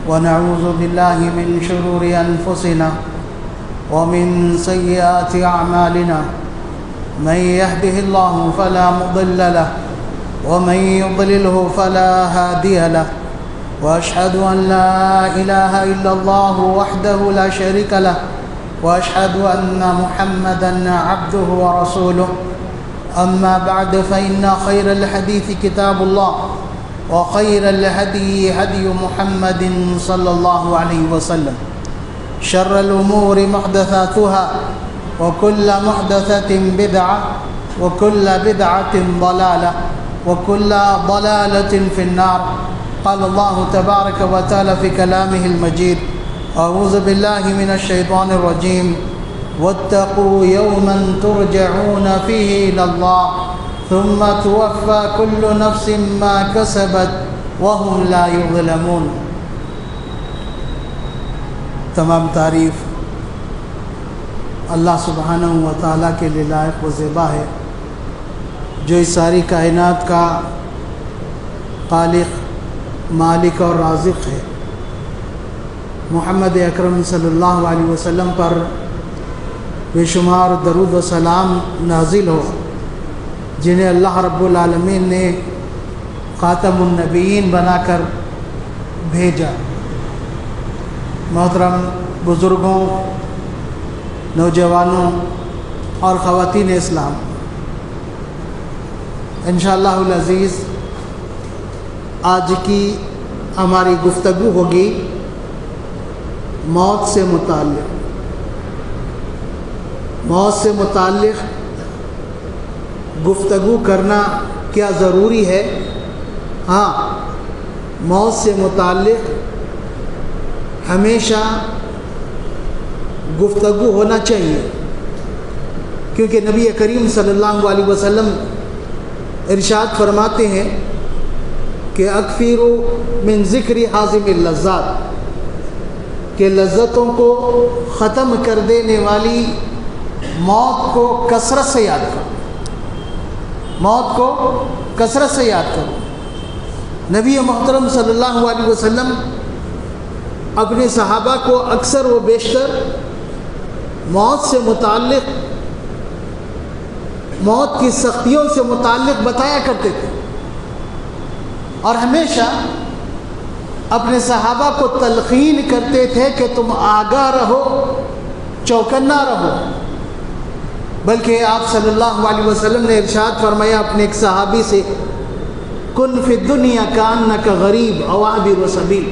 ونعوذ بالله من شرور أنفسنا ومن سيئات أعمالنا من يهده الله فلا مضل له ومن يضلله فلا هادي له وأشهد أن لا إله إلا الله وحده لا شريك له وأشهد أن محمدا عبده ورسوله أما بعد فإن خير الحديث كتاب الله وخير الهدي هدي محمد صلى الله عليه وسلم شر الأمور محدثاتها وكل محدثة بدعة وكل بدعة ضلالة وكل ضلالة في النار. قال الله تبارك وتعالى في كلامه المجيد: أعوذ بالله من الشيطان الرجيم واتقوا يوما ترجعون فيه إلى الله ثم توفى كل نفس ما كسبت وهم لا يظلمون. تمام تعریف اللہ سبحانہ و تعالیٰ کے لیے لائق و زیبا ہے، جو اس ساری کائنات کا خالق، مالک اور رازق ہے. محمد اکرم صلی اللہ علیہ وسلم پر بے شمار درود و سلام نازل ہو، جنہیں اللہ رب العالمین نے خاتم النبیین بنا کر بھیجا. محترم بزرگوں، نوجوانوں اور خواتین اسلام، انشاءاللہ العزیز آج کی ہماری گفتگو ہوگی موت سے متعلق. موت سے متعلق گفتگو کرنا کیا ضروری ہے؟ ہاں، موت سے متعلق ہمیشہ گفتگو ہونا چاہیے، کیونکہ نبی کریم صلی اللہ علیہ وسلم ارشاد فرماتے ہیں کہ اکثروا من ذکر حازم اللذات، کہ لذتوں کو ختم کر دینے والی موت کو کثرت سے یاد کرو. موت کو کثرت سے یاد کرو. نبی محترم صلی اللہ علیہ وسلم اپنے صحابہ کو اکثر و بیشتر موت سے متعلق، موت کی سختیوں سے متعلق بتایا کرتے تھے، اور ہمیشہ اپنے صحابہ کو تلقین کرتے تھے کہ تم آگاہ رہو، چوکنا رہو. بلکہ آپ صلی اللہ علیہ وسلم نے ارشاد فرمایا اپنے ایک صحابی سے: کن فی الدنیا کانک غریب او عابر سبیل،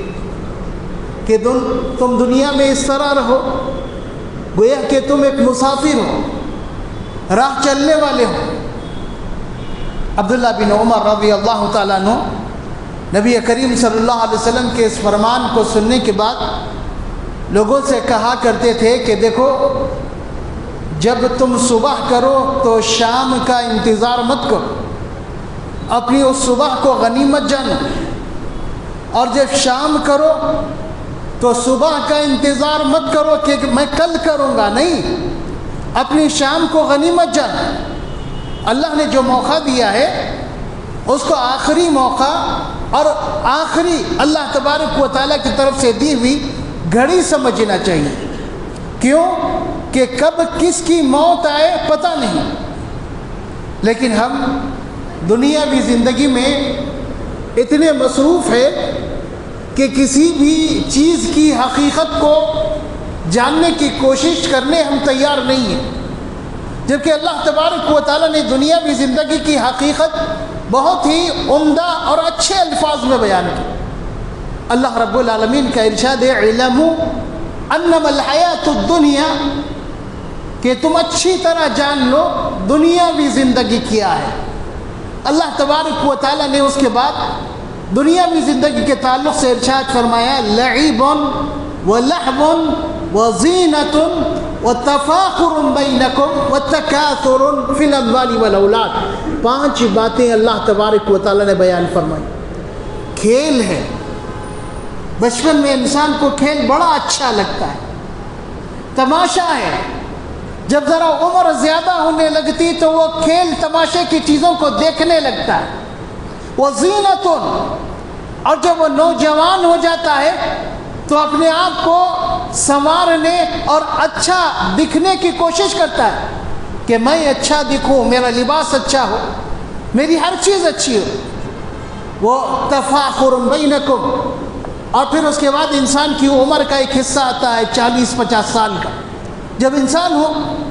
کہ تم دنیا میں اس طرح رہو گویا کہ تم ایک مسافر ہو، راہ چلنے والے ہو. عبداللہ بن عمر رضی اللہ تعالیٰ عنہ نبی کریم صلی اللہ علیہ وسلم کے اس فرمان کو سننے کے بعد لوگوں سے کہا کرتے تھے کہ دیکھو، جب تم صبح کرو تو شام کا انتظار مت کرو، اپنی اس صبح کو غنیمت جانو، اور جب شام کرو تو صبح کا انتظار مت کرو کہ میں کل کروں گا، نہیں، اپنی شام کو غنیمت جانو. اللہ نے جو موقع دیا ہے اس کو آخری موقع اور آخری اللہ تبارک و تعالیٰ کی طرف سے دی ہوئی گھڑی سمجھنا چاہیے. کیوں کہ کب کس کی موت آئے پتہ نہیں. لیکن ہم دنیاوی زندگی میں اتنے مصروف ہیں کہ کسی بھی چیز کی حقیقت کو جاننے کی کوشش کرنے ہم تیار نہیں ہیں، جبکہ اللہ تبارک و تعالیٰ نے دنیاوی زندگی کی حقیقت بہت ہی عمدہ اور اچھے الفاظ میں بیان کی. اللہ رب العالمین کا ارشاد ہے: اعلموا انما الحیات الدنیا، کہ تم اچھی طرح جان لو دنیاوی زندگی کیا ہے. اللہ تبارک و تعالیٰ نے اس کے بعد دنیاوی زندگی کے تعلق سے ارشاد فرمایا: لعب ولہو وزینۃ وتفاخر بینکم وتکاثر فی الاموال والاولاد. 5 باتیں اللہ تبارک و تعالیٰ نے بیان فرمائی. کھیل ہے، بچپن میں انسان کو کھیل بڑا اچھا لگتا ہے، تماشا ہے. جب ذرا عمر زیادہ ہونے لگتی تو وہ کھیل تماشے کی چیزوں کو دیکھنے لگتا ہے. وزینۃ، اور جب وہ نوجوان ہو جاتا ہے تو اپنے آپ کو سنوارنے اور اچھا دکھنے کی کوشش کرتا ہے کہ میں اچھا دکھوں، میرا لباس اچھا ہو، میری ہر چیز اچھی ہو. وہ تفاخر بینکم. اور پھر اس کے بعد انسان کی عمر کا ایک حصہ آتا ہے 40-50 سال کا. جب انسان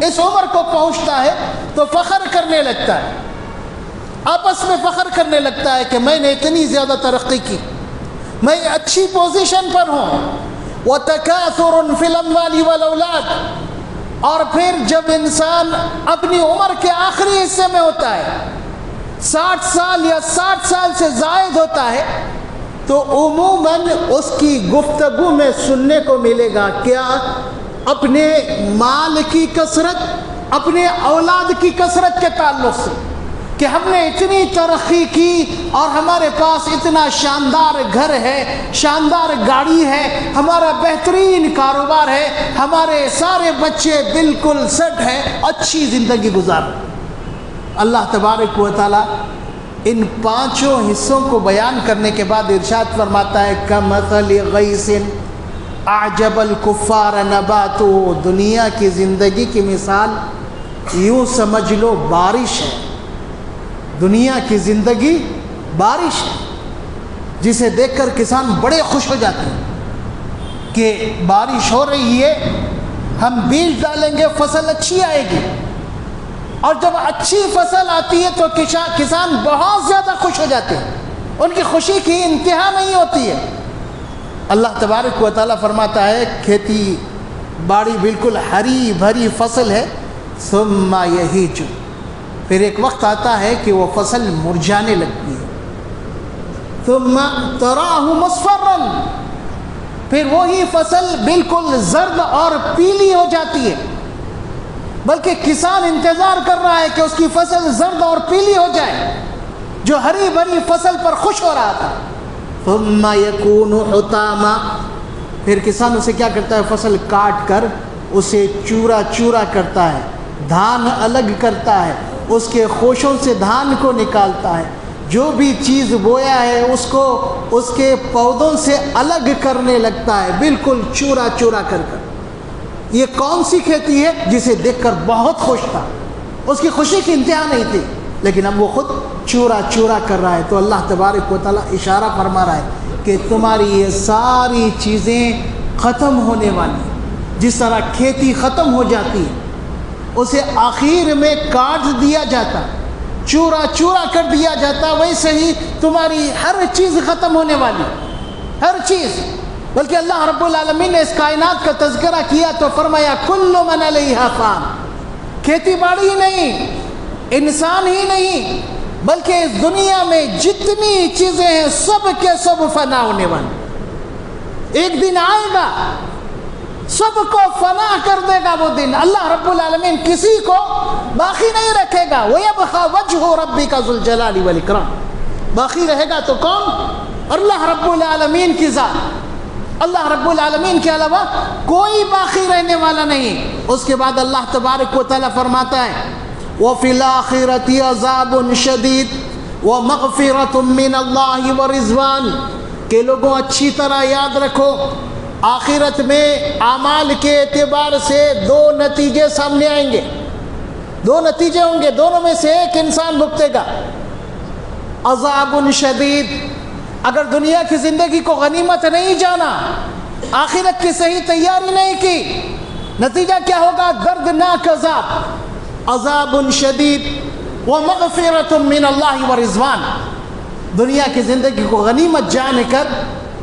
اس عمر کو پہنچتا ہے تو فخر کرنے لگتا ہے، آپس میں فخر کرنے لگتا ہے کہ میں نے اتنی زیادہ ترقی کی، میں اچھی پوزیشن پر ہوں. وَتَكَاثُرٌ فِي الْأَمْوَالِ وَالْأَوْلَادِ. اور پھر جب انسان اپنی عمر کے آخری حصے میں ہوتا ہے، 60 سال یا 60 سال سے زائد ہوتا ہے، تو عموماً اس کی گفتگو میں سننے کو ملے گا کیا؟ اپنے مال کی کثرت، اپنے اولاد کی کثرت کے تعلق سے، کہ ہم نے اتنی ترقی کی اور ہمارے پاس اتنا شاندار گھر ہے، شاندار گاڑی ہے، ہمارا بہترین کاروبار ہے، ہمارے سارے بچے بالکل سیٹ ہیں، اچھی زندگی گزار. اللہ تبارک و تعالی ان 5 حصوں کو بیان کرنے کے بعد ارشاد فرماتا ہے کمثل غیث اعجب الکفار نباتہ. دنیا کی زندگی کی مثال یوں سمجھ لو بارش ہے. دنیا کی زندگی بارش ہے جسے دیکھ کر کسان بڑے خوش ہو جاتے ہیں کہ بارش ہو رہی ہے، ہم بیج ڈالیں گے، فصل اچھی آئے گی. اور جب اچھی فصل آتی ہے تو کسان بہت زیادہ خوش ہو جاتے ہیں، ان کی خوشی کی انتہا نہیں ہوتی ہے. اللہ تبارک و تعالیٰ فرماتا ہے کھیتی باڑی بالکل ہری بھری فصل ہے، ثم یہیج. پھر ایک وقت آتا ہے کہ وہ فصل مرجھانے لگتی ہے. ثم تراہ مصفرا. پھر وہی فصل بالکل زرد اور پیلی ہو جاتی ہے، بلکہ کسان انتظار کر رہا ہے کہ اس کی فصل زرد اور پیلی ہو جائے، جو ہری بھری فصل پر خوش ہو رہا تھا. ثم یکون حطاما. پھر کسان اسے کیا کرتا ہے؟ فصل کاٹ کر اسے چورا چورا کرتا ہے، دھان الگ کرتا ہے، اس کے خوشوں سے دھان کو نکالتا ہے، جو بھی چیز بویا ہے اس کو اس کے پودوں سے الگ کرنے لگتا ہے، بالکل چورا چورا کر کر. یہ کون سی کھیتی ہے جسے دیکھ کر بہت خوش تھا، اس کی خوشی کی انتہا نہیں تھی، لیکن اب وہ خود چورا چورا کر رہا ہے. تو اللہ تبارک و تعالیٰ اشارہ فرما رہا ہے کہ تمہاری یہ ساری چیزیں ختم ہونے والی ہیں. جس طرح کھیتی ختم ہو جاتی ہے، اسے آخر میں کاٹ دیا جاتا، چورا چورا کر دیا جاتا، ویسے ہی تمہاری ہر چیز ختم ہونے والی، ہر چیز. بلکہ اللہ رب العالمین نے اس کائنات کا تذکرہ کیا تو فرمایا کل من علیہا فان. کھیتی باڑی ہی نہیں، انسان ہی نہیں، بلکہ اس دنیا میں جتنی چیزیں ہیں سب کے سب فنا ہونے والی. ایک دن آئے گا سب کو فنا کر دے گا وہ دن. اللہ رب العالمین کسی کو باقی نہیں رکھے گا. وَيَبْقَى وَجْهُ رَبِّكَ ذُو الْجَلَالِ وَالْإِكْرَامِ. باقی رہے گا تو کون؟ اللہ رب العالمین کی ذات. اللہ رب العالمین کے علاوہ کوئی باقی رہنے والا نہیں. اس کے بعد اللہ تبارک و تعالیٰ فرماتا ہے وَفِي الْآخِرَةِ عَذَابٌ شَدِيدٌ وَمَغْفِرَةٌ مِّنَ اللَّهِ وَرِضْوَانٌ. کہ لوگوں اچھی طرح یاد رکھو، آخرت میں اعمال کے اعتبار سے 2 نتیجے سامنے آئیں گے. 2 نتیجے ہوں گے، دونوں میں سے ایک انسان بھگتے گا. عذاب شدید. اگر دنیا کی زندگی کو غنیمت نہیں جانا، آخرت کی صحیح تیاری نہیں کی، نتیجہ کیا ہوگا؟ دردناک عذاب. عذاب شدید ومغفرۃ من اللہ ورضوان. دنیا کی زندگی کو غنیمت جان کر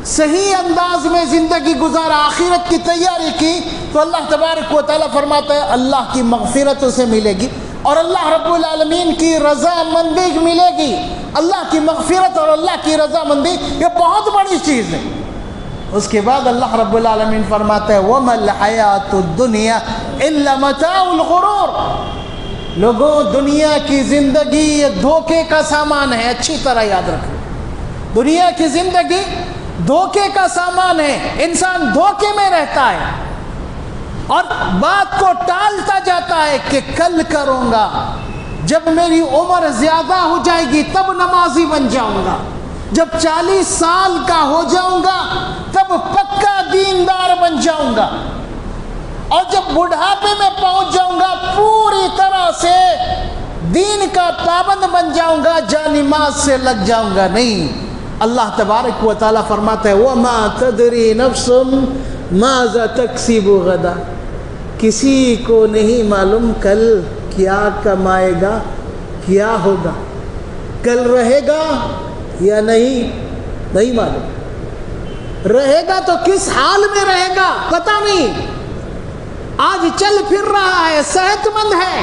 صحیح انداز میں زندگی گزارا، آخرت کی تیاری کی، تو اللہ تبارک و تعالیٰ فرماتا ہے اللہ کی مغفرت اسے ملے گی اور اللہ رب العالمین کی رضا مندی ملے گی. اللہ کی مغفرت اور اللہ کی رضا مندی یہ بہت بڑی چیز ہے. اس کے بعد اللہ رب العالمین فرماتا ہے وَمَا الْحَيَاةُ الدُّنْيَا إِلَّا مَتَاعُ الْغُرُورِ. لوگوں دنیا کی زندگی یہ دھوکے کا سامان ہے. اچھی طرح یاد رکھو، دنیا کی زندگی دھوکے کا سامان ہے. انسان دھوکے میں رہتا ہے اور بات کو ٹالتا جاتا ہے کہ کل کروں گا، جب میری عمر زیادہ ہو جائے گی تب نمازی بن جاؤں گا، جب 40 سال کا ہو جاؤں گا تب پکا دیندار بن جاؤں گا، اور جب بڑھاپے میں پہنچ جاؤں گا پوری طرح سے دین کا پابند بن جاؤں گا، جا نماز سے لگ جاؤں گا نہیں۔ اللہ تبارک و تعالیٰ فرماتا ہے وَمَا تَدْرِي نَفْسٌ مَاذَا تَكْسِبُ غَدًا، کسی کو نہیں معلوم کل کیا کمائے گا، کیا ہوگا، کل رہے گا یا نہیں معلوم، رہے گا تو کس حال میں رہے گا پتہ نہیں۔ آج چل پھر رہا ہے، صحت مند ہے،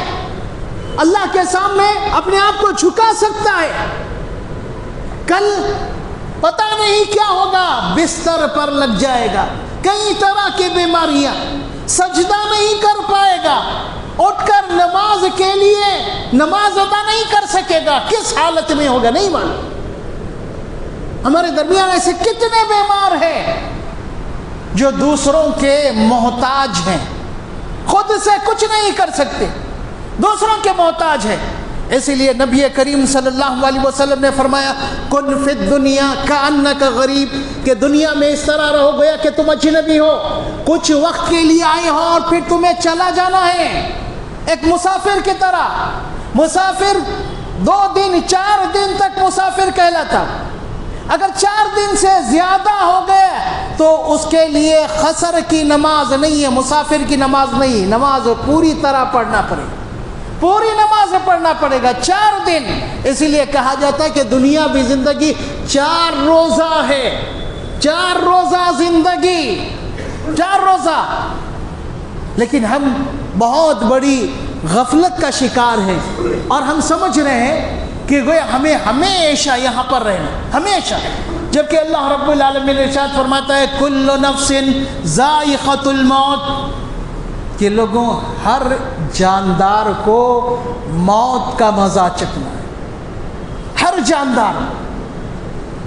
اللہ کے سامنے اپنے آپ کو جھکا سکتا ہے، کل پتہ نہیں کیا ہوگا، بستر پر لگ جائے گا، کئی طرح کی بیماریاں، سجدہ نہیں کر پائے گا، اٹھ کر نماز کے لیے نماز ادا نہیں کر سکے گا، کس حالت میں ہوگا نہیں معلوم۔ ہمارے درمیان ایسے کتنے بیمار ہیں جو دوسروں کے محتاج ہیں، خود سے کچھ نہیں کر سکتے، دوسروں کے محتاج ہیں۔ اسی لیے نبی کریم صلی اللہ علیہ وسلم نے فرمایا کن فی الدنیا کأنک غریب، کہ دنیا میں اس طرح رہو گیا کہ تم اجنبی ہو، کچھ وقت کے لیے آئے ہو اور پھر تمہیں چلا جانا ہے، ایک مسافر کی طرح۔ مسافر 2 دن 4 دن تک مسافر کہلاتا، اگر 4 دن سے زیادہ ہو گئے تو اس کے لیے قصر کی نماز نہیں ہے، مسافر کی نماز نہیں، نماز پوری طرح پڑھنا پڑے گا، پوری نماز پڑھنا پڑے گا 4 دن۔ اسی لیے کہا جاتا ہے کہ دنیا بھی زندگی 4 روزہ ہے، 4 روزہ زندگی، 4 روزہ۔ لیکن ہم بہت بڑی غفلت کا شکار ہیں، اور ہم سمجھ رہے ہیں کہ گویا ہمیں ہمیشہ یہاں پر رہنا، ہمیشہ، جبکہ اللہ رب العالمین ارشاد فرماتا ہے کل نفس ذائقۃ الموت، کہ لوگوں ہر جاندار کو موت کا مزہ چکھنا ہے، ہر جاندار،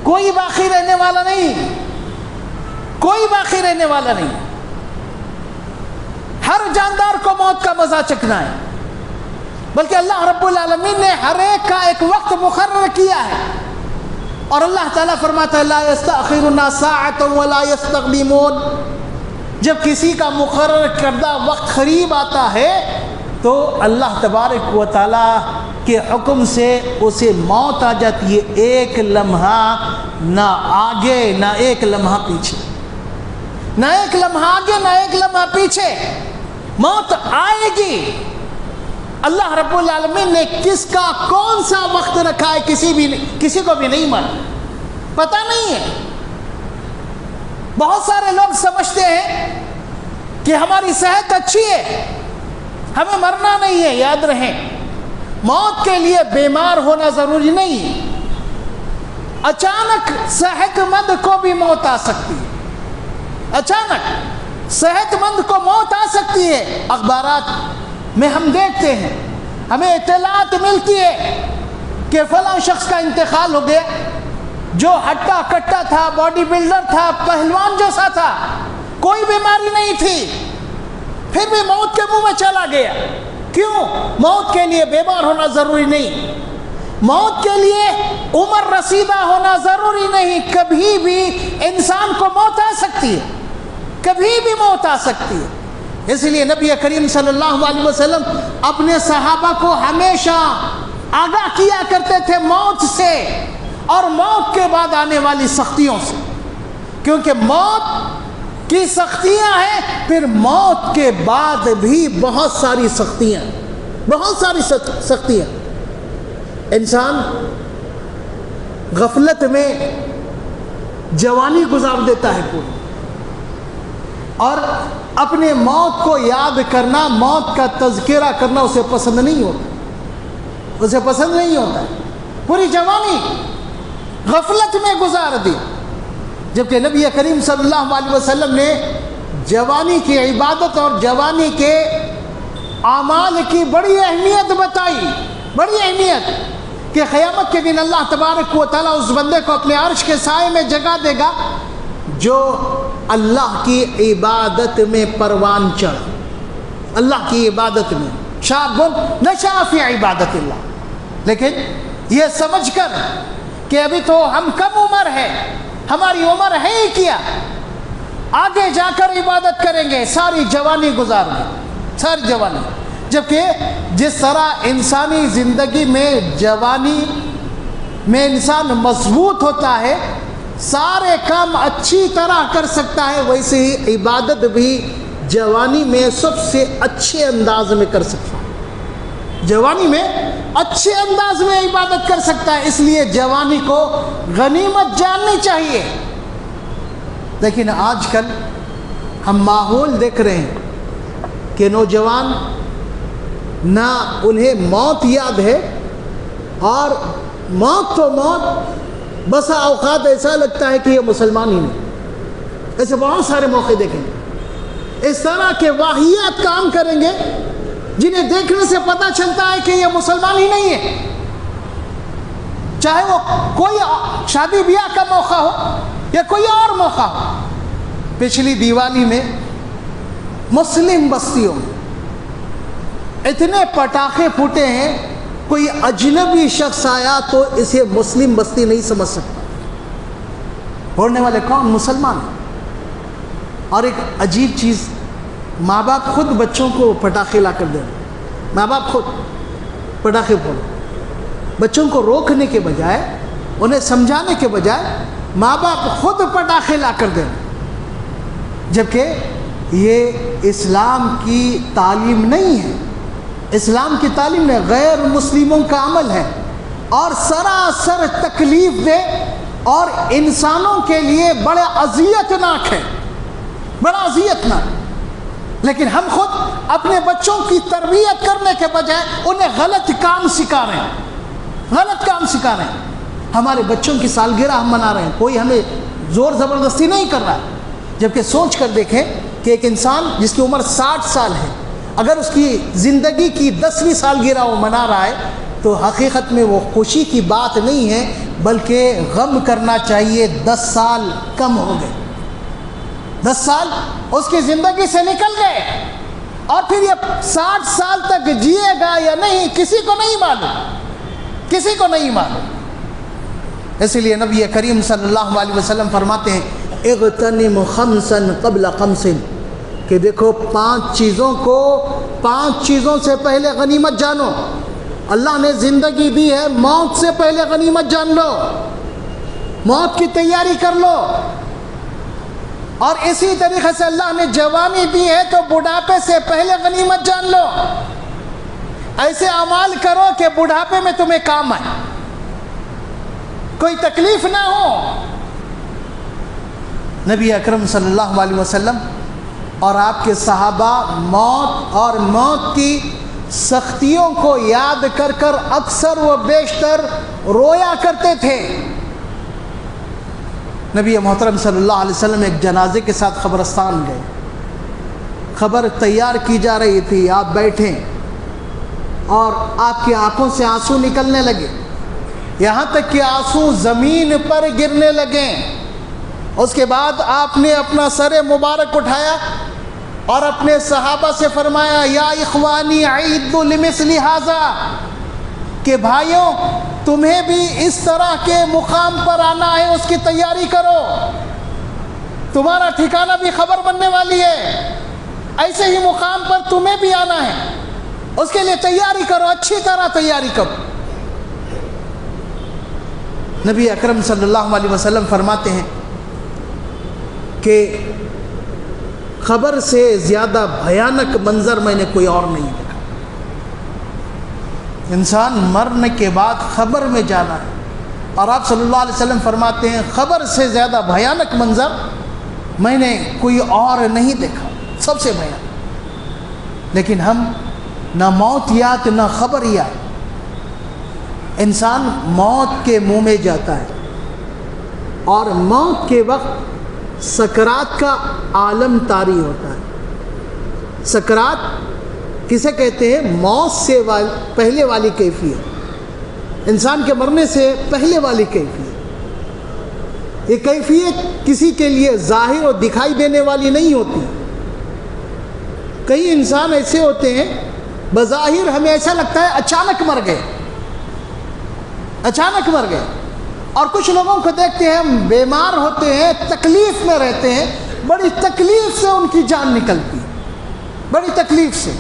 کوئی باقی رہنے والا نہیں، کوئی باقی رہنے والا نہیں، ہر جاندار کو موت کا مزہ چکھنا ہے۔ بلکہ اللہ رب العالمین نے ہر ایک کا ایک وقت مقرر کیا ہے، اور اللہ تعالیٰ فرماتا ہے لا یستأخرون ساعۃ ولا یستقدمون، جب کسی کا مقرر کردہ وقت قریب آتا ہے تو اللہ تبارک و تعالیٰ کے حکم سے اسے موت آ جاتی ہے، ایک لمحہ نہ آگے نہ ایک لمحہ پیچھے، نہ ایک لمحہ آگے نہ ایک لمحہ پیچھے، موت آئے گی۔ اللہ رب العالمین نے کس کا کون سا وقت رکھا ہے کسی کو بھی نہیں معلوم، پتہ نہیں ہے۔ بہت سارے لوگ سمجھتے ہیں کہ ہماری صحت اچھی ہے، ہمیں مرنا نہیں ہے۔ یاد رہیں موت کے لیے بیمار ہونا ضروری نہیں، اچانک صحت مند کو بھی موت آ سکتی ہے، اچانک صحت مند کو موت آ سکتی ہے۔ اخبارات میں ہم دیکھتے ہیں، ہمیں اطلاعات ملتی ہے کہ فلاں شخص کا انتقال ہو گیا، جو ہٹا کٹا تھا، باڈی بلڈر تھا، پہلوان جیسا تھا، کوئی بیماری نہیں تھی، پھر بھی موت کے منہ میں چلا گیا۔ کیوں؟ موت کے لیے بیمار ہونا ضروری نہیں، موت کے لیے عمر رسیدہ ہونا ضروری نہیں، کبھی بھی انسان کو موت آ سکتی ہے، کبھی بھی موت آ سکتی ہے۔ اس لیے نبی کریم صلی اللہ علیہ وسلم اپنے صحابہ کو ہمیشہ آگاہ کیا کرتے تھے موت سے اور موت کے بعد آنے والی سختیوں سے، کیونکہ موت کی سختیاں ہیں، پھر موت کے بعد بھی بہت ساری سختیاں، بہت ساری سختیاں۔ انسان غفلت میں جوانی گزار دیتا ہے پوری، اور اپنے موت کو یاد کرنا، موت کا تذکرہ کرنا اسے پسند نہیں ہوتا، اسے پسند نہیں ہوتا، پوری جوانی غفلت میں گزار دی۔ جبکہ نبی کریم صلی اللہ علیہ وسلم نے جوانی کی عبادت اور جوانی کے اعمال کی بڑی اہمیت بتائی، بڑی اہمیت، کہ قیامت کے دن اللہ تبارک و تعالیٰ اس بندے کو اپنے عرش کے سائے میں جگہ دے گا جو اللہ کی عبادت میں پروان چڑھا، اللہ کی عبادت میں، شاب نشأ فی عبادت اللہ، لیکن یہ سمجھ کر کہ ابھی تو ہم کم عمر ہے، ہماری عمر ہے ہی کیا، آگے جا کر عبادت کریں گے، ساری جوانی گزار گے، ساری جوانی۔ جبکہ جس طرح انسانی زندگی میں جوانی میں انسان مضبوط ہوتا ہے، سارے کام اچھی طرح کر سکتا ہے، ویسے ہی عبادت بھی جوانی میں سب سے اچھے انداز میں کر سکتا ہے، جوانی میں اچھے انداز میں عبادت کر سکتا ہے۔ اس لیے جوانی کو غنیمت جاننی چاہیے۔ لیکن آج کل ہم ماحول دیکھ رہے ہیں کہ نوجوان نہ انہیں موت یاد ہے، اور موت تو موت، بسا اوقات ایسا لگتا ہے کہ یہ مسلمان ہی نہیں۔ ایسے بہت سارے موقع دیکھیں گے، اس طرح کے واقعات کام کریں گے جنہیں دیکھنے سے پتہ چلتا ہے کہ یہ مسلمان ہی نہیں ہے، چاہے وہ کوئی شادی بیاہ کا موقع ہو یا کوئی اور موقع ہو۔ پچھلی دیوالی میں مسلم بستیوں میں اتنے پٹاخے پھوٹے ہیں، کوئی اجنبی شخص آیا تو اسے مسلم بستی نہیں سمجھ سکتا، پھوڑنے والے کون؟ مسلمان۔ اور ایک عجیب چیز، ماں باپ خود بچوں کو پٹاخے لا کر دیں، ماں باپ خود پٹاخے پھوڑو، بچوں کو روکنے کے بجائے، انہیں سمجھانے کے بجائے ماں باپ خود پٹاخے لا کر دیں، جبکہ یہ اسلام کی تعلیم نہیں ہے۔ اسلام کی تعلیم میں غیر مسلموں کا عمل ہے، اور سراسر تکلیف دہ اور انسانوں کے لیے بڑا اذیت ناک ہے، بڑا اذیت ناک۔ لیکن ہم خود اپنے بچوں کی تربیت کرنے کے بجائے انہیں غلط کام سکھا رہے ہیں، غلط کام سکھا رہے ہیں۔ ہمارے بچوں کی سالگرہ ہم منا رہے ہیں، کوئی ہمیں زور زبردستی نہیں کر رہا ہے، جبکہ سوچ کر دیکھیں کہ ایک انسان جس کی عمر 60 سال ہے، اگر اس کی زندگی کی 10ویں سالگرہ وہ منا رہا ہے تو حقیقت میں وہ خوشی کی بات نہیں ہے، بلکہ غم کرنا چاہیے 10 سال کم ہو گئے، 10 سال اس کی زندگی سے نکل گئے، اور پھر یہ 60 سال تک جیے گا یا نہیں کسی کو نہیں معلوم، کسی کو نہیں معلوم۔ اس لیے نبی کریم صلی اللہ علیہ وسلم فرماتے ہیں اغتنم خمسا قبل خمس، کہ دیکھو 5 چیزوں سے پہلے غنیمت جانو۔ اللہ نے زندگی دی ہے، موت سے پہلے غنیمت جان لو، موت کی تیاری کر لو۔ اور اسی طریقے سے اللہ نے جوانی دی ہے تو بڑھاپے سے پہلے غنیمت جان لو، ایسے اعمال کرو کہ بڑھاپے میں تمہیں کام آئے، کوئی تکلیف نہ ہو۔ نبی اکرم صلی اللہ علیہ وسلم اور آپ کے صحابہ موت اور موت کی سختیوں کو یاد کر کر اکثر و بیشتر رویا کرتے تھے۔ نبی محترم صلی اللہ علیہ وسلم ایک جنازے کے ساتھ قبرستان گئے، خبر تیار کی جا رہی تھی، آپ بیٹھے اور آپ کی آنکھوں سے آنسو نکلنے لگے، یہاں تک کہ آنسو زمین پر گرنے لگے۔ اس کے بعد آپ نے اپنا سر مبارک اٹھایا اور اپنے صحابہ سے فرمایا یا اخوانی عید لمثل ھذا، کہ بھائیوں تمہیں بھی اس طرح کے مقام پر آنا ہے، اس کی تیاری کرو، تمہارا ٹھکانہ بھی خبر بننے والی ہے، ایسے ہی مقام پر تمہیں بھی آنا ہے، اس کے لیے تیاری کرو، اچھی طرح تیاری کرو۔ نبی اکرم صلی اللہ علیہ وسلم فرماتے ہیں کہ خبر سے زیادہ بھیانک منظر میں نے کوئی اور نہیں دیکھا۔ انسان مرنے کے بعد خبر میں جانا ہے، اور آپ صلی اللہ علیہ وسلم فرماتے ہیں خبر سے زیادہ بھیانک منظر میں نے کوئی اور نہیں دیکھا، سب سے بھیانک۔ لیکن ہم نہ موت یاد نہ خبر یاد، انسان موت کے منہ میں جاتا ہے، اور موت کے وقت سکرات کا عالم طاری ہوتا ہے۔ سکرات کسے کہتے ہیں؟ موت سے پہلے والی کیفیت، انسان کے مرنے سے پہلے والی کیفیت۔ یہ کیفیت کسی کے لیے ظاہر اور دکھائی دینے والی نہیں ہوتی۔ کئی انسان ایسے ہوتے ہیں بظاہر ہمیں ایسا لگتا ہے اچانک مر گئے، اچانک مر گئے، اور کچھ لوگوں کو دیکھتے ہیں ہم بیمار ہوتے ہیں، تکلیف میں رہتے ہیں، بڑی تکلیف سے ان کی جان نکلتی ہے، بڑی تکلیف سے.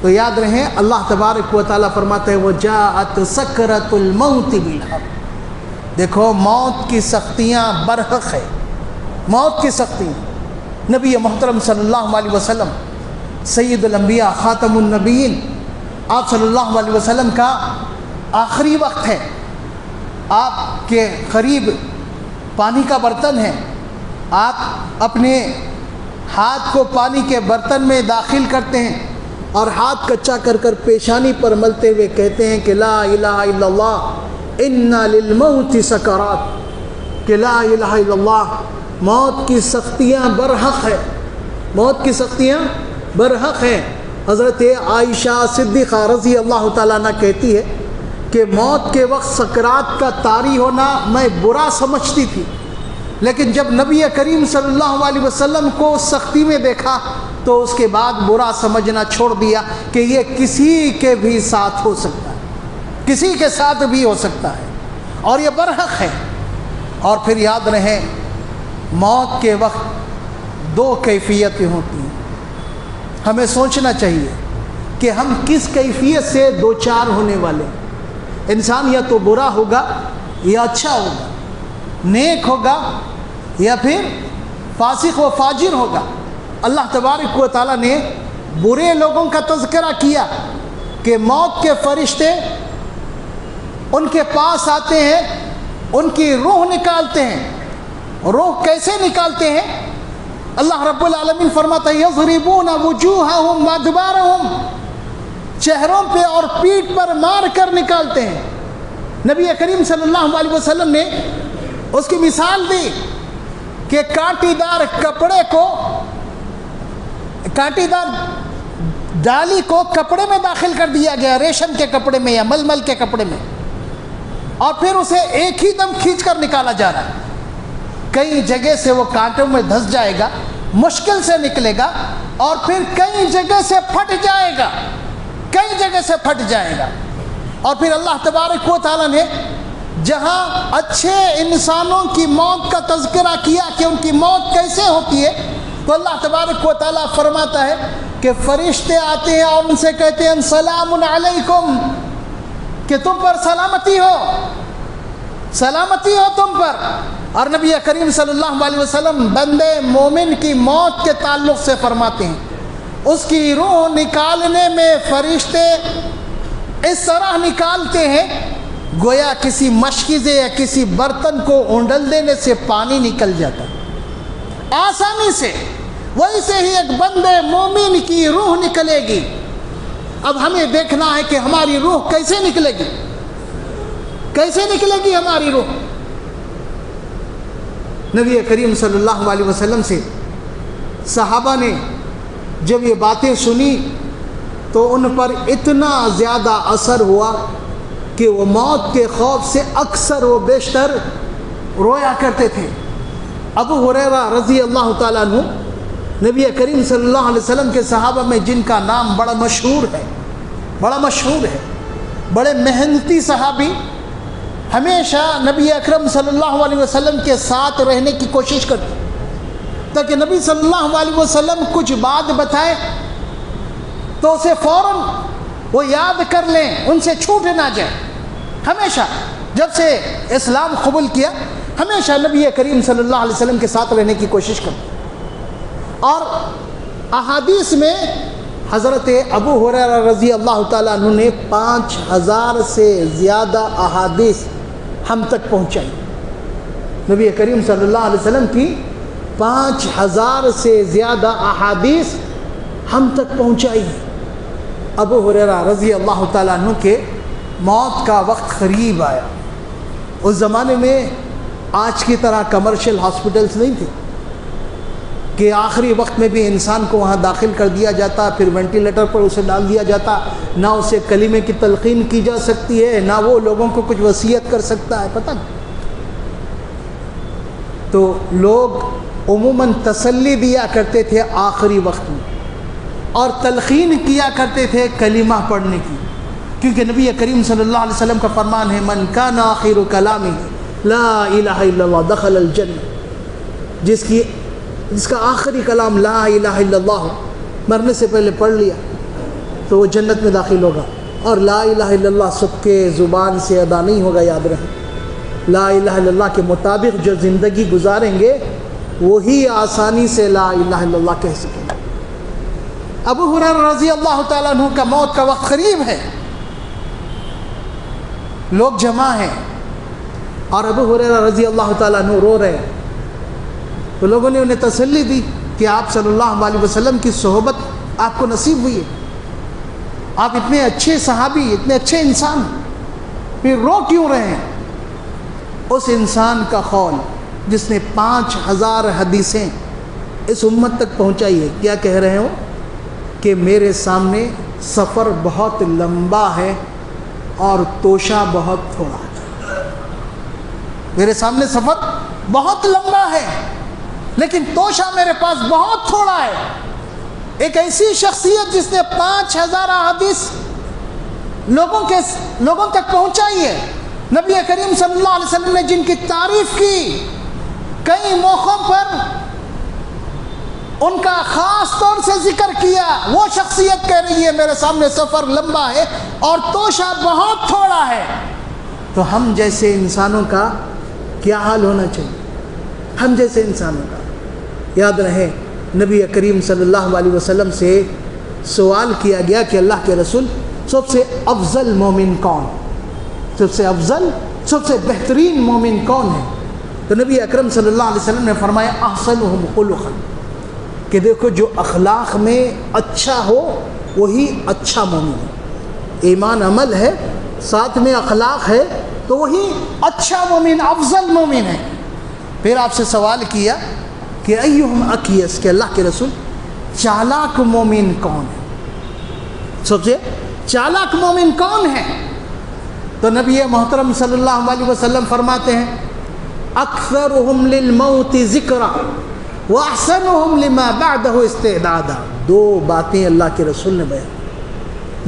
تو یاد رہیں اللہ تبارک و تعالیٰ فرماتے ہیں وَجَاءَتْ سَكْرَةُ الْمَوْتِ بِالْحَقِّ. دیکھو موت کی سختیاں برحق ہے، موت کی سختیاں. نبی محترم صلی اللہ علیہ وسلم سید الانبیاء خاتم النبیین، آپ صلی اللہ علیہ وسلم کا آخری وقت ہے. آپ کے قریب پانی کا برتن ہے، آپ اپنے ہاتھ کو پانی کے برتن میں داخل کرتے ہیں اور ہاتھ کچا کر کر پیشانی پر ملتے ہوئے کہتے ہیں کہ لا الہ الا اللہ ان للموت سکرات، کہ لا الہ الا اللہ، موت کی سختیاں برحق ہے، موت کی سختیاں برحق ہیں. حضرت عائشہ صدیقہ رضی اللہ تعالیٰ عنہ کہتی ہے کہ موت کے وقت سکرات کا طاری ہونا میں برا سمجھتی تھی، لیکن جب نبی کریم صلی اللہ علیہ وسلم کو سختی میں دیکھا تو اس کے بعد برا سمجھنا چھوڑ دیا کہ یہ کسی کے بھی ساتھ ہو سکتا ہے، کسی کے ساتھ بھی ہو سکتا ہے اور یہ برحق ہے. اور پھر یاد رہیں موت کے وقت دو کیفیتیں ہوتی ہیں. ہمیں سوچنا چاہیے کہ ہم کس کیفیت سے دوچار ہونے والے ہیں. انسان یا تو برا ہوگا یا اچھا ہوگا، نیک ہوگا یا پھر فاسق و فاجر ہوگا. اللہ تبارک و تعالیٰ نے برے لوگوں کا تذکرہ کیا کہ موت کے فرشتے ان کے پاس آتے ہیں، ان کی روح نکالتے ہیں. روح کیسے نکالتے ہیں؟ اللہ رب العالمین فرماتا ہے یضربون وجوہہم وادبارہم، چہروں پہ اور پیٹھ پر مار کر نکالتے ہیں. نبی کریم صلی اللہ علیہ وسلم نے اس کی مثال دی کہ کانٹی دار کپڑے کو، کانٹی دار ڈالی کو کپڑے میں داخل کر دیا گیا، ریشم کے کپڑے میں یا ململ کے کپڑے میں، اور پھر اسے ایک ہی دم کھینچ کر نکالا جا رہا ہے. کئی جگہ سے وہ کانٹوں میں دھس جائے گا، مشکل سے نکلے گا، اور پھر کئی جگہ سے پھٹ جائے گا، کئی جگہ سے پھٹ جائے گا. اور پھر اللہ تبارک و تعالیٰ نے جہاں اچھے انسانوں کی موت کا تذکرہ کیا کہ ان کی موت کیسے ہوتی ہے، تو اللہ تبارک و تعالیٰ فرماتا ہے کہ فرشتے آتے ہیں اور ان سے کہتے ہیں سلام علیکم، کہ تم پر سلامتی ہو، سلامتی ہو تم پر. اور نبی کریم صلی اللہ علیہ وسلم بندے مومن کی موت کے تعلق سے فرماتے ہیں اس کی روح نکالنے میں فرشتے اس طرح نکالتے ہیں گویا کسی مشکیزے یا کسی برتن کو اونڈل دینے سے پانی نکل جاتا ہے آسانی سے. ویسے ہی ایک بندے مومن کی روح نکلے گی. اب ہمیں دیکھنا ہے کہ ہماری روح کیسے نکلے گی، کیسے نکلے گی ہماری روح. نبی کریم صلی اللہ علیہ وسلم سے صحابہ نے جب یہ باتیں سنی تو ان پر اتنا زیادہ اثر ہوا کہ وہ موت کے خوف سے اکثر و بیشتر رویا کرتے تھے. ابو ہریرہ رضی اللہ تعالیٰ عنہ نبی کریم صلی اللہ علیہ وسلم کے صحابہ میں جن کا نام بڑا مشہور ہے، بڑا مشہور ہے، بڑے محنتی صحابی، ہمیشہ نبی اکرم صلی اللہ علیہ وسلم کے ساتھ رہنے کی کوشش کرتے تاکہ نبی صلی اللہ علیہ وسلم کچھ بات بتائے تو اسے فوراً وہ یاد کر لیں، ان سے چھوٹ نہ جائے. ہمیشہ جب سے اسلام قبول کیا ہمیشہ نبی کریم صلی اللہ علیہ وسلم کے ساتھ رہنے کی کوشش کرتے. اور احادیث میں حضرت ابو ہریرہ رضی اللہ تعالیٰ عنہ نے 5000 سے زیادہ احادیث ہم تک پہنچائی. نبی کریم صلی اللہ علیہ وسلم کی 5000 سے زیادہ احادیث ہم تک پہنچائی. ابو ہریرہ رضی اللہ تعالیٰ عنہ کے موت کا وقت قریب آیا. اس زمانے میں آج کی طرح کمرشل ہاسپٹلس نہیں تھے کہ آخری وقت میں بھی انسان کو وہاں داخل کر دیا جاتا، پھر وینٹیلیٹر پر اسے ڈال دیا جاتا، نہ اسے کلمے کی تلقین کی جا سکتی ہے، نہ وہ لوگوں کو کچھ وصیت کر سکتا ہے، پتہ نہیں. تو لوگ عموماً تسلی دیا کرتے تھے آخری وقت میں اور تلقین کیا کرتے تھے کلمہ پڑھنے کی، کیونکہ نبی کریم صلی اللہ علیہ وسلم کا فرمان ہے من کان آخر کلامہ لا الہ الا اللہ دخل الجنہ، جس کا آخری کلام لا الہ الا اللہ مرنے سے پہلے پڑھ لیا تو وہ جنت میں داخل ہوگا. اور لا الہ الا اللہ سب کے زبان سے ادا نہیں ہوگا، یاد رہے. لا الہ الا اللہ کے مطابق جو زندگی گزاریں گے وہی آسانی سے لا الہ الا اللہ کہہ سکیں گے. ابو ہریرہ رضی اللہ تعالیٰ عنہ کا موت کا وقت قریب ہے، لوگ جمع ہیں اور ابو ہریرہ رضی اللہ تعالیٰ عنہ رو رہے ہیں. تو لوگوں نے انہیں تسلی دی کہ آپ صلی اللہ علیہ وسلم کی صحبت آپ کو نصیب ہوئی ہے، آپ اتنے اچھے صحابی، اتنے اچھے انسان، پھر رو کیوں رہے ہیں؟ اس انسان کا قول جس نے 5000 حدیثیں اس امت تک پہنچائی ہے، کیا کہہ رہے ہو کہ میرے سامنے سفر بہت لمبا ہے اور توشہ بہت تھوڑا ہے. میرے سامنے سفر بہت لمبا ہے لیکن توشہ میرے پاس بہت تھوڑا ہے. ایک ایسی شخصیت جس نے 5000 حدیث لوگوں تک پہنچائی ہے، نبی کریم صلی اللہ علیہ وسلم نے جن کی تعریف کی، کئی موقعوں پر ان کا خاص طور سے ذکر کیا، وہ شخصیت کہہ رہی ہے میرے سامنے سفر لمبا ہے اور توشہ بہت تھوڑا ہے. تو ہم جیسے انسانوں کا کیا حال ہونا چاہیے؟ ہم جیسے انسانوں کا یاد رہے نبی کریم صلی اللہ علیہ وسلم سے سوال کیا گیا کہ اللہ کے رسول سب سے افضل مومن کون، سب سے افضل سب سے بہترین مومن کون ہے؟ تو نبی اکرم صلی اللہ علیہ وسلم نے فرمایا احسنہم خلقا، کہ دیکھو جو اخلاق میں اچھا ہو وہی اچھا مومن ہے. ایمان عمل ہے، ساتھ میں اخلاق ہے تو وہی اچھا مومن، افضل مومن ہے. پھر آپ سے سوال کیا کہ ایہم اکیس، کہ اللہ کے رسول چالاک مومن کون ہے، سب سے چالاک مومن کون ہے؟ تو نبی محترم صلی اللہ علیہ وسلم فرماتے ہیں اکثرہم للموت ذکرا واحسنہم لما بعدہ استعدادا. دو باتیں اللہ کے رسول نے بیان،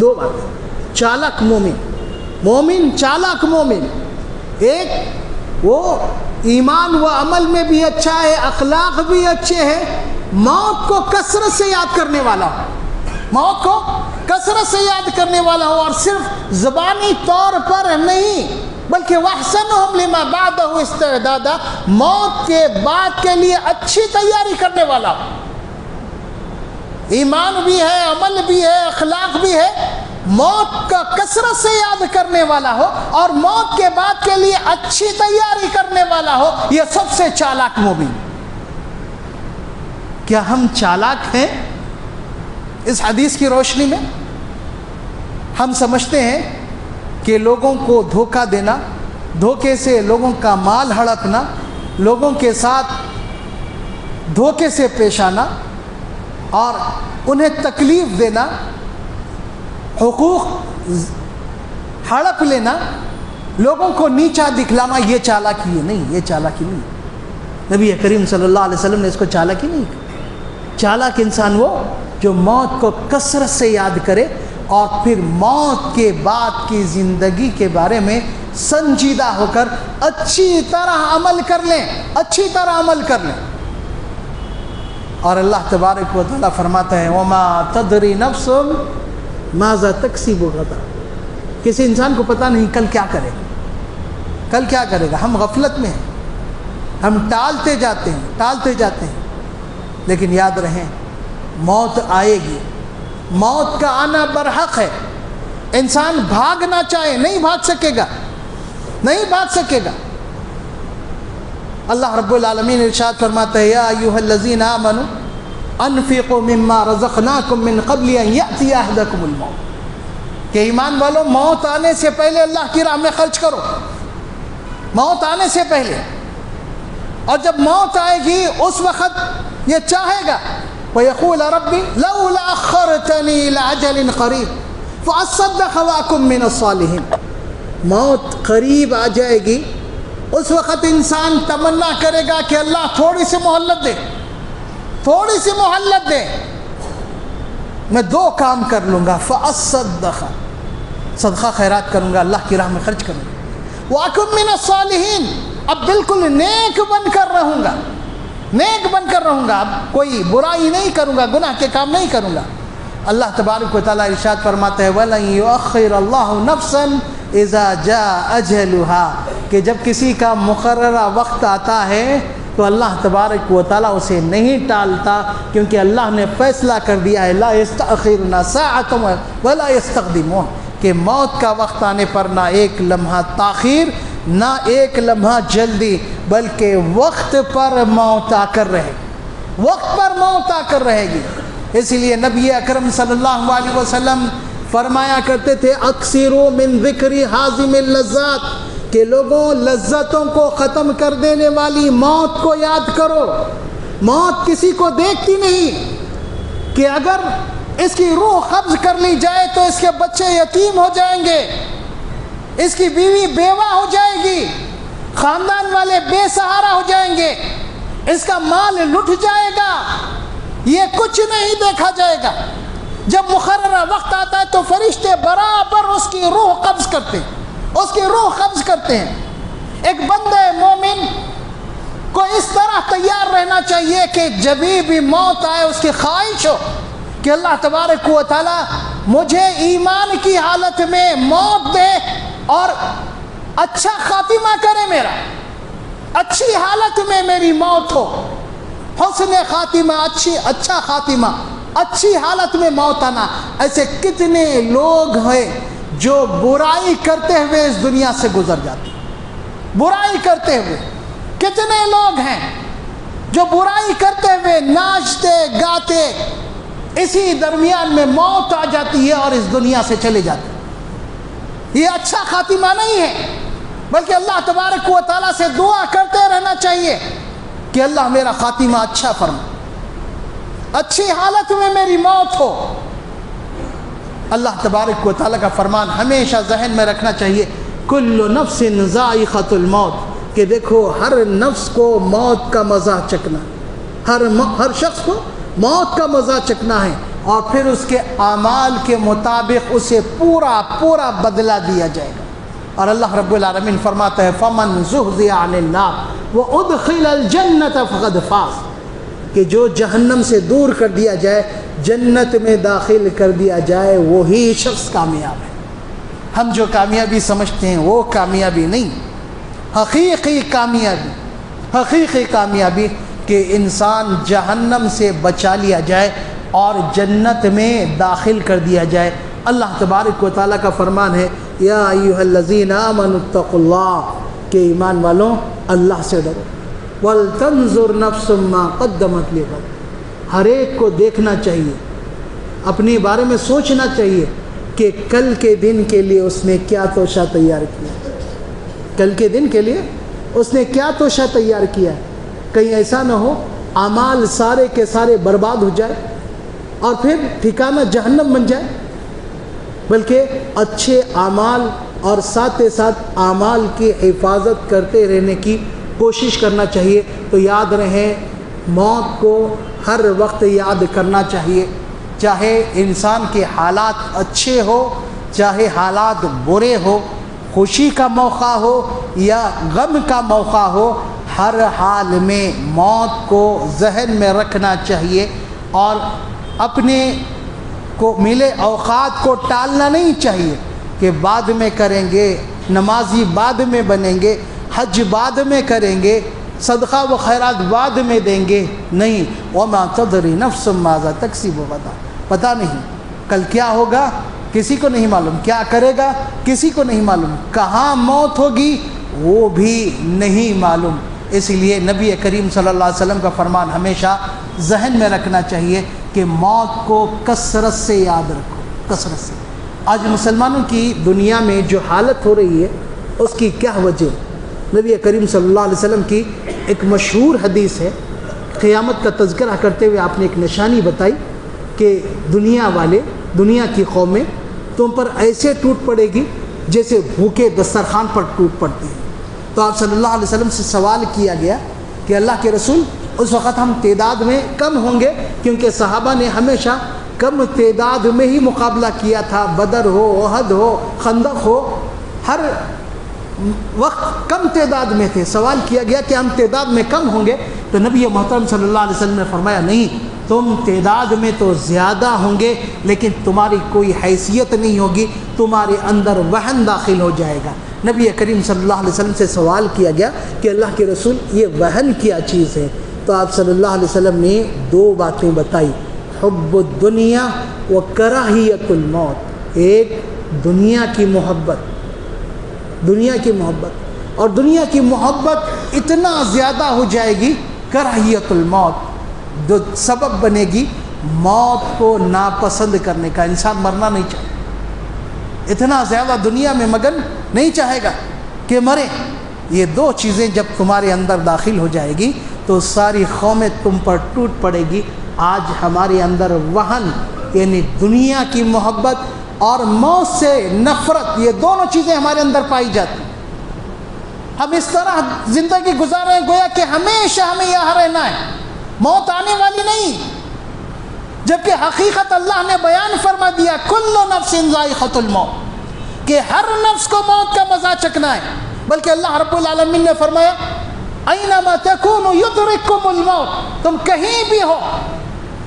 دو باتیں. چالاک مومن چالاک مومن، ایک وہ ایمان و عمل میں بھی اچھا ہے، اخلاق بھی اچھے ہیں، موت کو کثرت سے یاد کرنے والا ہو، موت کو کثرت سے یاد کرنے والا ہو، اور صرف زبانی طور پر نہیں بلکہ وَأَحْسَنُهُمْ لِمَا بَعْدَهُ اسْتِعْدَادًا، موت کے بعد کے لیے اچھی تیاری کرنے والا ہو. ایمان بھی ہے، عمل بھی ہے، اخلاق بھی ہے، موت کا کثرت سے یاد کرنے والا ہو اور موت کے بعد کے لیے اچھی تیاری کرنے والا ہو، یہ سب سے چالاک مومن. کیا ہم چالاک ہیں؟ اس حدیث کی روشنی میں ہم سمجھتے ہیں کہ لوگوں کو دھوکہ دینا، دھوکے سے لوگوں کا مال ہڑپنا، لوگوں کے ساتھ دھوکے سے پیش آنا اور انہیں تکلیف دینا، حقوق ہڑپ لینا، لوگوں کو نیچا دکھلانا، یہ چالاکی ہے نہیں، یہ چالاکی نہیں. نبی کریم صلی اللہ علیہ وسلم نے اس کو چالاکی نہیں کہا. چالاک انسان وہ جو موت کو کثرت سے یاد کرے اور پھر موت کے بعد کی زندگی کے بارے میں سنجیدہ ہو کر اچھی طرح عمل کر لیں، اچھی طرح عمل کر لیں. اور اللہ تبارک و تعالیٰ فرماتا ہے وَمَا تَدْرِي نَفْسٌ مَاذَا تَكْسِبُ غَدًا. کسی انسان کو پتہ نہیں کل کیا کرے گا، کل کیا کرے گا. ہم غفلت میں ہیں، ہم ٹالتے جاتے ہیں. لیکن یاد رہیں موت آئے گی، موت کا آنا برحق ہے. انسان بھاگنا چاہے نہیں بھاگ سکے گا، نہیں بھاگ سکے گا. اللہ رب العالمین ارشاد فرماتا ہے یا ایھا الذین آمنوا انفقوا مما رزقناکم من قبل ان یأتی احدکم الموت، کہ ایمان والو موت آنے سے پہلے اللہ کی راہ میں خرچ کرو، موت آنے سے پہلے. اور جب موت آئے گی اس وقت یہ چاہے گا وَيَقُولَ رَبِّ لَوْلَا أَخَّرْتَنِي إِلَىٰ أَجَلٍ قَرِيبٍ فَأَصَّدَّقَ وَأَكُن مِّنَ الصَّالِحِينَ. موت قریب آ جائے گی، اس وقت انسان تمنا کرے گا کہ اللہ تھوڑی سی مہلت دے، تھوڑی سی مہلت دے، میں 2 کام کر لوں گا. فَأَصَّدَّقَ، صدقہ خیرات کروں گا، اللہ کی راہ میں خرچ کروں گا. وَأَكُن مِّنَ الصَّالِحِينَ، اب بالکل نیک بن کر رہوں گا، نیک بن کر رہوں گا، اب کوئی برائی نہیں کروں گا، گناہ کے کام نہیں کروں گا۔ اللہ تبارک و تعالیٰ ارشاد فرماتا ہے وَلَن يُؤَخِّرَ اللَّهُ نَفْسًا إِذَا جَاءَ أَجَلُهَا، کہ جب کسی کا مقررہ وقت آتا ہے تو اللہ تبارک و تعالیٰ اسے نہیں ٹالتا، کیونکہ اللہ نے فیصلہ کر دیا ہے لا يستأخرون ساعة ولا يستقدمون، کہ موت کا وقت آنے پر نہ ایک لمحہ تاخیر نہ ایک لمحہ جلدی، بلکہ وقت پر موت آ کر رہے گی، وقت پر موت آ کر رہے گی۔ اسی لیے نبی اکرم صلی اللہ علیہ وسلم فرمایا کرتے تھے اکثروا من ذکر حازم اللذات، کہ لوگوں لذتوں کو ختم کر دینے والی موت کو یاد کرو۔ موت کسی کو دیکھتی نہیں کہ اگر اس کی روح قبض کر لی جائے تو اس کے بچے یتیم ہو جائیں گے، اس کی بیوی بیوہ ہو جائے گی، خاندان والے بے سہارا ہو جائیں گے، اس کا مال لٹ جائے گا، یہ کچھ نہیں دیکھا جائے گا۔ جب مقررہ وقت آتا ہے تو فرشتے برابر اس کی روح قبض کرتے ہیں، اس کی روح قبض کرتے ہیں۔ ایک بندہ مومن کو اس طرح تیار رہنا چاہیے کہ جب بھی موت آئے اس کی خواہش ہو کہ اللہ تبارک و تعالیٰ مجھے ایمان کی حالت میں موت دے اور اچھا خاتمہ کرے، میرا اچھی حالت میں میری موت ہو، حسن خاتمہ، اچھا خاتمہ، اچھی حالت میں موت آنا۔ ایسے کتنے لوگ ہیں جو برائی کرتے ہوئے اس دنیا سے گزر جاتے ہیں، برائی کرتے ہوئے کتنے لوگ ہیں جو برائی کرتے ہوئے ناچتے گاتے، اسی درمیان میں موت آ جاتی ہے اور اس دنیا سے چلے جاتے ہیں۔ یہ اچھا خاتمہ نہیں ہے، بلکہ اللہ تبارک و تعالیٰ سے دعا کرتے رہنا چاہیے کہ اللہ میرا خاتمہ اچھا فرما، اچھی حالت میں میری موت ہو۔ اللہ تبارک و تعالیٰ کا فرمان ہمیشہ ذہن میں رکھنا چاہیے کل نفس ذائقۃ الموت، کہ دیکھو ہر نفس کو موت کا مزہ چکنا، ہر شخص کو موت کا مزہ چکنا ہے، اور پھر اس کے اعمال کے مطابق اسے پورا بدلہ دیا جائے گا۔ اور اللہ رب العالمین فرماتا ہے فَمَنْ زُحْزِحَ عَنِ النَّارِ وَأُدْخِلَ الْجَنَّةَ فَقَدْ فَازَ، کہ جو جہنم سے دور کر دیا جائے، جنت میں داخل کر دیا جائے، وہی شخص کامیاب ہے۔ ہم جو کامیابی سمجھتے ہیں وہ کامیابی نہیں، حقیقی کامیابی کہ انسان جہنم سے بچا لیا جائے اور جنت میں داخل کر دیا جائے۔ اللہ تبارک و تعالیٰ کا فرمان ہے یا ایھا الذین آمنوا اتقوا اللہ، کہ ایمان والوں اللہ سے ڈرو، وَلْتَنْظُرْ نَفْسٌ مَّا قَدَّمَتْ لِغَدٍ، ہر ایک کو دیکھنا چاہیے، اپنے بارے میں سوچنا چاہیے کہ کل کے دن کے لیے اس نے کیا توشہ تیار کیا، کل کے دن کے لیے اس نے کیا توشہ تیار کیا ہے۔ کہیں ایسا نہ ہو اعمال سارے کے سارے برباد ہو جائے اور پھر ٹھکانہ جہنم بن جائے، بلکہ اچھے اعمال اور ساتھ اعمال کی حفاظت کرتے رہنے کی کوشش کرنا چاہیے۔ تو یاد رہے موت کو ہر وقت یاد کرنا چاہیے، چاہے انسان کے حالات اچھے ہو چاہے حالات برے ہو، خوشی کا موقع ہو یا غم کا موقع ہو، ہر حال میں موت کو ذہن میں رکھنا چاہیے اور اپنے کو ملے اوقات کو ٹالنا نہیں چاہیے کہ بعد میں کریں گے، نمازی بعد میں بنیں گے، حج بعد میں کریں گے، صدقہ و خیرات بعد میں دیں گے، نہیں۔ وَمَا تَدْرِي نَفْسٌ مَاذَا تَكْسِبُ غَدًا، پتہ نہیں کل کیا ہوگا، کسی کو نہیں معلوم، کیا کرے گا کسی کو نہیں معلوم، کہاں موت ہوگی وہ بھی نہیں معلوم۔ اس لیے نبی کریم صلی اللہ علیہ وسلم کا فرمان ہمیشہ ذہن میں رکھنا چاہیے کہ موت کو کثرت سے یاد رکھو، کثرت سے۔ آج مسلمانوں کی دنیا میں جو حالت ہو رہی ہے اس کی کیا وجہ؟ نبی کریم صلی اللہ علیہ وسلم کی ایک مشہور حدیث ہے، قیامت کا تذکرہ کرتے ہوئے آپ نے ایک نشانی بتائی کہ دنیا والے، دنیا کی قومیں تم پر ایسے ٹوٹ پڑے گی جیسے بھوکے دسترخوان پر ٹوٹ پڑتے ہیں۔ تو آپ صلی اللہ علیہ وسلم سے سوال کیا گیا کہ اللہ کے رسول اس وقت ہم تعداد میں کم ہوں گے، کیونکہ صحابہ نے ہمیشہ کم تعداد میں ہی مقابلہ کیا تھا، بدر ہو، احد ہو، خندق ہو، ہر وقت کم تعداد میں تھے، سوال کیا گیا کہ ہم تعداد میں کم ہوں گے، تو نبی محترم صلی اللہ علیہ وسلم نے فرمایا نہیں، تم تعداد میں تو زیادہ ہوں گے لیکن تمہاری کوئی حیثیت نہیں ہوگی، تمہارے اندر وہن داخل ہو جائے گا۔ نبی کریم صلی اللہ علیہ وسلم سے سوال کیا گیا کہ اللہ کے رسول یہ وہن کیا چیز ہے؟ تو آپ صلی اللہ علیہ وسلم نے دو باتیں بتائی، حب الدنیا و کراہیت الموت۔ ایک دنیا کی محبت، دنیا کی محبت، اور دنیا کی محبت اتنا زیادہ ہو جائے گی کراہیت الموت، جو سبب بنے گی موت کو ناپسند کرنے کا۔ انسان مرنا نہیں چاہے، اتنا زیادہ دنیا میں مگن نہیں چاہے گا کہ مرے۔ یہ دو چیزیں جب تمہارے اندر داخل ہو جائے گی تو ساری قومیں تم پر ٹوٹ پڑے گی۔ آج ہمارے اندر وہن یعنی دنیا کی محبت اور موت سے نفرت، یہ دونوں چیزیں ہمارے اندر پائی جاتی ہیں۔ ہم اس طرح زندگی گزار رہے ہیں گویا کہ ہمیشہ ہمیں یہاں رہنا ہے، موت آنے والی نہیں، جبکہ حقیقت اللہ نے بیان فرما دیا کل نفس ذائقۃ الموت، کہ ہر نفس کو موت کا مزہ چکھنا ہے۔ بلکہ اللہ رب العالمین نے فرمایا اینما تکونوا یدرککم الموت، تم کہیں بھی ہو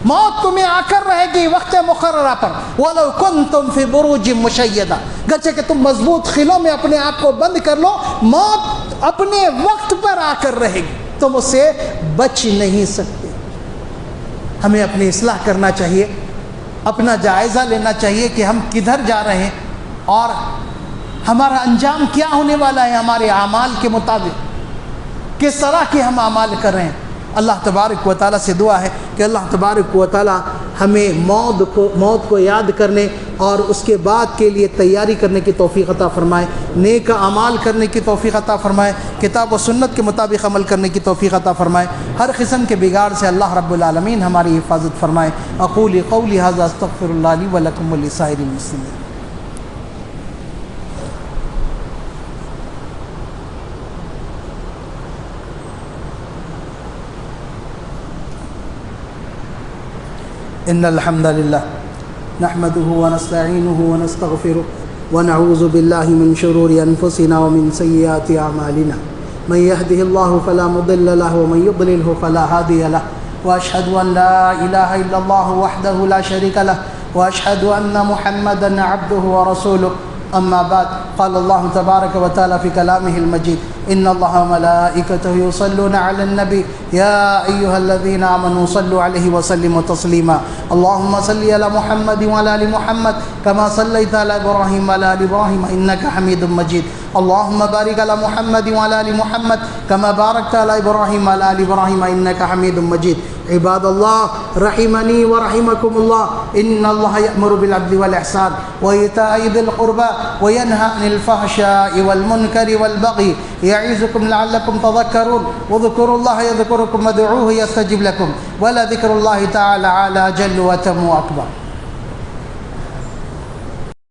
موت تمہیں آ کر رہے گی وقت مقررہ پر، وَلَوْ كُنْتُمْ فِي بُرُوجٍ مُشَيَّدَةٍ، گرچہ کہ تم مضبوط قلعوں میں اپنے آپ کو بند کر لو، موت اپنے وقت پر آ کر رہے گی، تم اس سے بچ نہیں سکتے۔ ہمیں اپنی اصلاح کرنا چاہیے، اپنا جائزہ لینا چاہیے کہ ہم کدھر جا رہے ہیں اور ہمارا انجام کیا ہونے والا ہے، ہمارے اعمال کے مطابق کس طرح کے ہم اعمال کر رہے ہیں۔ اللہ تبارک و تعالیٰ سے دعا ہے کہ اللہ تبارک و تعالیٰ ہمیں موت کو یاد کرنے اور اس کے بعد کے لیے تیاری کرنے کی توفیق عطا فرمائے، نیک اعمال کرنے کی توفیق عطا فرمائے، کتاب و سنت کے مطابق عمل کرنے کی توفیق عطا فرمائے، ہر قسم کے بگاڑ سے اللہ رب العالمین ہماری حفاظت فرمائے۔ اقول قولی ھذا استغفر اللہ لی ولکم ولسائر المسلمین۔ ان الحمد لله نحمده ونستعينه ونستغفره ونعوذ بالله من شرور انفسنا ومن سيئات اعمالنا، من يهده الله فلا مضل له ومن يضلل فلا هادي له، واشهد ان لا اله الا الله وحده لا شريك له، واشهد ان محمدا عبده ورسوله، اما بعد، قال الله تبارك وتعالى في كلامه المجيد ان الله وملائكته يصلون على النبي يا ايها الذين امنوا صلوا عليه وسلموا تسليما، اللهم صل على محمد وعلى ال محمد كما صليت على ابراهيم وعلى ال ابراهيم انك حميد مجيد، اللهم بارك على محمد وعلى ال محمد كما باركت على ابراهيم وعلى ال ابراهيم انك حميد مجيد۔ عباد الله رحمني ورحمكم الله، ان الله يأمر بالعدل والإحسان وإيتاء ذي القربى وينهى عن الفحشاء والمنكر والبغي يعظكم لعلكم تذكرون، واذكروا الله يذكركم وادعوه يستجب لكم، ولذكر الله تعالى أعلى جل وأتم وأكبر۔